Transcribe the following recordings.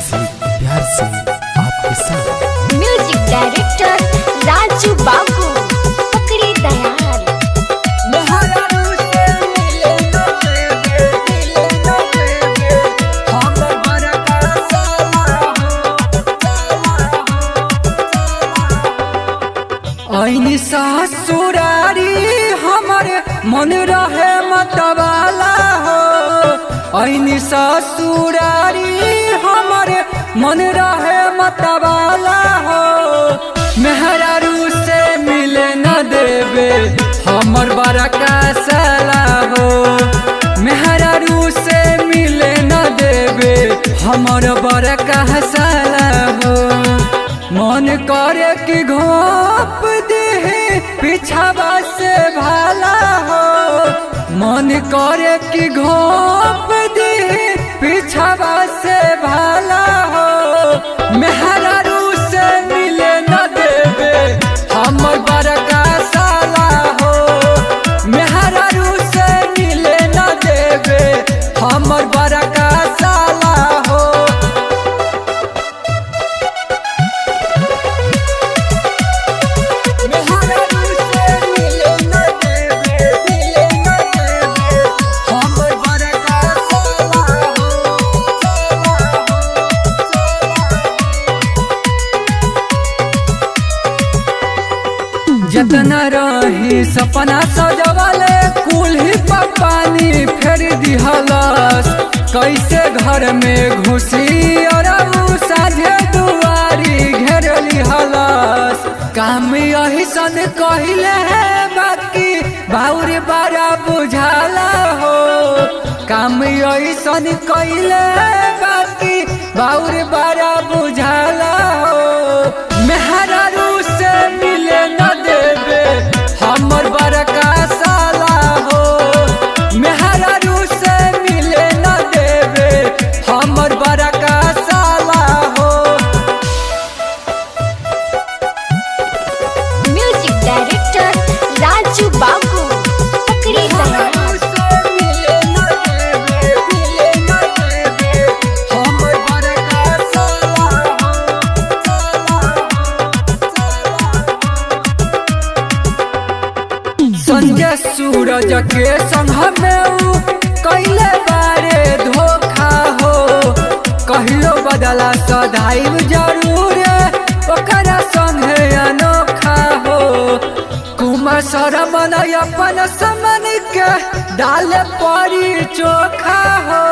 Music प्यार से आपके साथ। म्यूजिक डायरेक्टर राजू बाबू पकड़ी दयाल। ऐनी ससुरारी हमारे मन रहे मतवाला हो। ऐनी ससुरारी हमारे मन रहे मतवाला हो। मेहरारू से मिले न देवे हमर बड़का साला हो। मेहरारू से मिले न देवे हमर बड़का साला हो। मन करे कि घोप दे पिछावा से भाला हो। मन करे कि घोप दे पिछावा से भाला हो। मेहरारू से मिले न देवे हमर बड़का साला हो। मेहरारू से मिले न देवे हमर बड़का साला हो। जितना रही सपना सजवाले कुल ही पानी फेर दिहलस। कैसे घर में घुसी और साझे दुआरी घेर लिहलस। काम यही सन कहले है बाकी बाउर बड़ा बुझाला हो। काम यही सन कहले बाकी बाउर बड़ा बुझाला हो। मेहरारू से मिले न देवे हमर बड़का साला हो। मेहरारू से मिले न देवे हमर बड़का साला हो। म्यूजिक डायरेक्टर राजू बाबू पकड़ी दयाल। संजय सूरज के संग में कैले बारे धोखा हो। कहियो बदला सदाइब जरूर ओकरा संगे अनोखा हो। कुमार शरमन अपन समन के डाल पड़ी चोखा हो।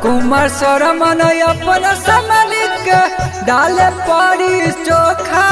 कुमार शरमन अपन समन के डाल पड़ी चोखा